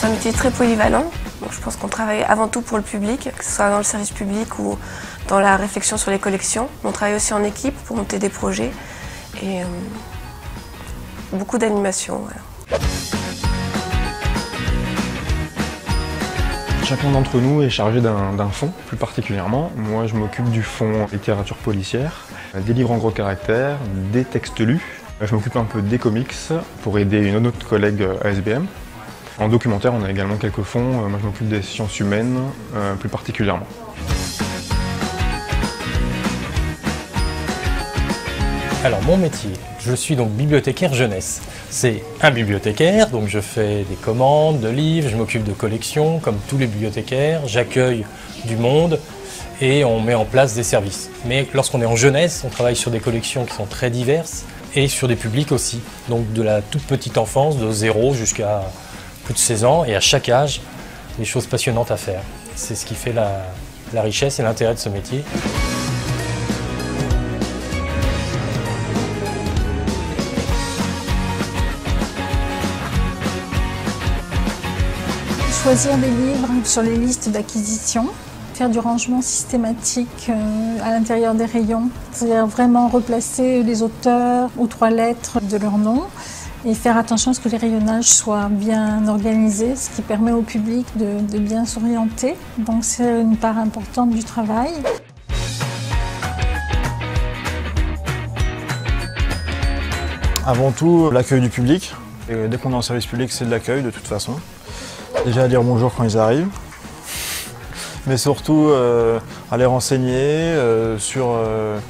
C'est un métier très polyvalent. Donc je pense qu'on travaille avant tout pour le public, que ce soit dans le service public ou dans la réflexion sur les collections. On travaille aussi en équipe pour monter des projets et beaucoup d'animation. Voilà. Chacun d'entre nous est chargé d'un fonds, plus particulièrement. Moi, je m'occupe du fonds littérature policière, des livres en gros caractères, des textes lus. Je m'occupe un peu des comics pour aider une autre collègue ASBM. En documentaire, on a également quelques fonds. Moi, je m'occupe des sciences humaines, plus particulièrement. Alors, mon métier, je suis donc bibliothécaire jeunesse. C'est un bibliothécaire, donc je fais des commandes de livres, je m'occupe de collections, comme tous les bibliothécaires, j'accueille du monde et on met en place des services. Mais lorsqu'on est en jeunesse, on travaille sur des collections qui sont très diverses et sur des publics aussi. Donc de la toute petite enfance, de 0 jusqu'à plus de 16 ans, et à chaque âge, des choses passionnantes à faire. C'est ce qui fait la richesse et l'intérêt de ce métier. Choisir des livres sur les listes d'acquisition, faire du rangement systématique à l'intérieur des rayons, c'est-à-dire vraiment replacer les auteurs aux 3 lettres de leur nom et faire attention à ce que les rayonnages soient bien organisés, ce qui permet au public de bien s'orienter. Donc c'est une part importante du travail. Avant tout, l'accueil du public. Et dès qu'on est en service public, c'est de l'accueil de toute façon. Déjà dire bonjour quand ils arrivent, mais surtout aller renseigner sur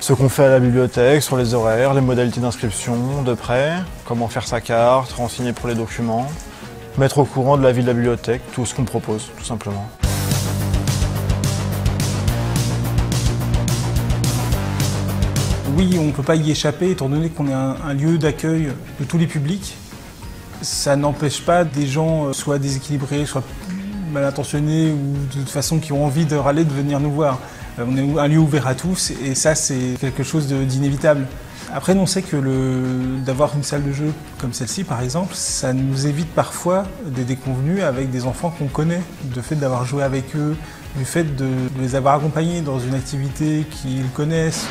ce qu'on fait à la bibliothèque, sur les horaires, les modalités d'inscription de près, comment faire sa carte, renseigner pour les documents, mettre au courant de la vie de la bibliothèque, tout ce qu'on propose, tout simplement. Oui, on ne peut pas y échapper, étant donné qu'on est un lieu d'accueil de tous les publics. Ça n'empêche pas des gens soit déséquilibrés, soit mal intentionnés ou de toute façon qui ont envie de râler de venir nous voir. On est un lieu ouvert à tous et ça c'est quelque chose d'inévitable. Après on sait que d'avoir une salle de jeu comme celle-ci par exemple, ça nous évite parfois des déconvenues avec des enfants qu'on connaît. Du fait d'avoir joué avec eux, du fait de les avoir accompagnés dans une activité qu'ils connaissent.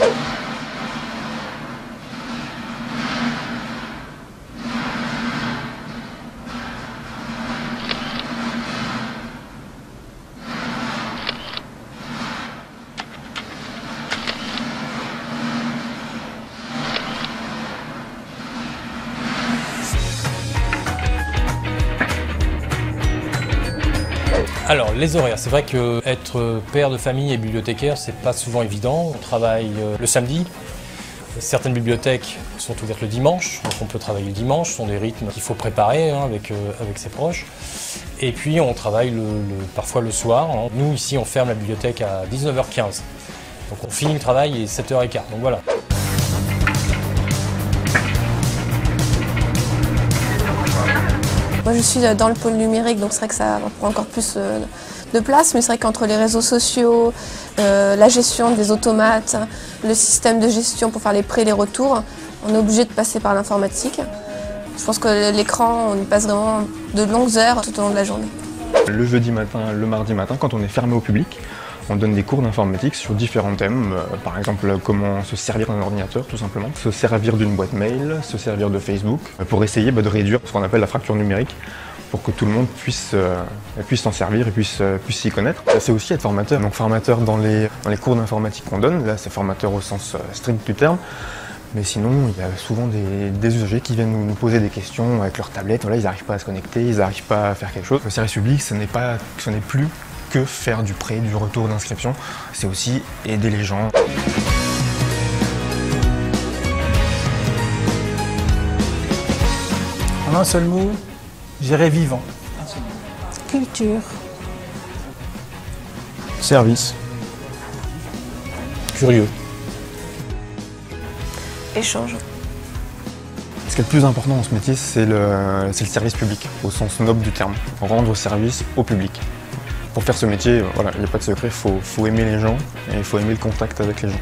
Alors, les horaires, c'est vrai qu'être père de famille et bibliothécaire, c'est pas souvent évident. On travaille le samedi. Certaines bibliothèques sont ouvertes le dimanche, donc on peut travailler le dimanche. Ce sont des rythmes qu'il faut préparer avec ses proches. Et puis, on travaille parfois le soir. Nous, ici, on ferme la bibliothèque à 19h15. Donc, on finit le travail et 7h15. Donc, voilà. Moi je suis dans le pôle numérique, donc c'est vrai que ça prend encore plus de place, mais c'est vrai qu'entre les réseaux sociaux, la gestion des automates, le système de gestion pour faire les prêts et les retours, on est obligé de passer par l'informatique. Je pense que l'écran, on y passe vraiment de longues heures tout au long de la journée. Le jeudi matin, le mardi matin, quand on est fermé au public, on donne des cours d'informatique sur différents thèmes, par exemple comment se servir d'un ordinateur tout simplement, se servir d'une boîte mail, se servir de Facebook, pour essayer de réduire ce qu'on appelle la fracture numérique, pour que tout le monde puisse s'en servir et puisse s'y connaître. C'est aussi être formateur, donc formateur dans les cours d'informatique qu'on donne, là c'est formateur au sens strict du terme, mais sinon il y a souvent des usagers qui viennent nous poser des questions avec leur tablette, voilà, ils n'arrivent pas à se connecter, ils n'arrivent pas à faire quelque chose. Le service public, ce n'est plus que faire du prêt, du retour d'inscription, c'est aussi aider les gens. En un seul mot, j'irais vivant. Culture. Service. Curieux. Échange. Ce qui est le plus important dans ce métier, c'est le service public, au sens noble du terme. Rendre service au public. Pour faire ce métier, voilà, il n'y a pas de secret, il faut aimer les gens et il faut aimer le contact avec les gens.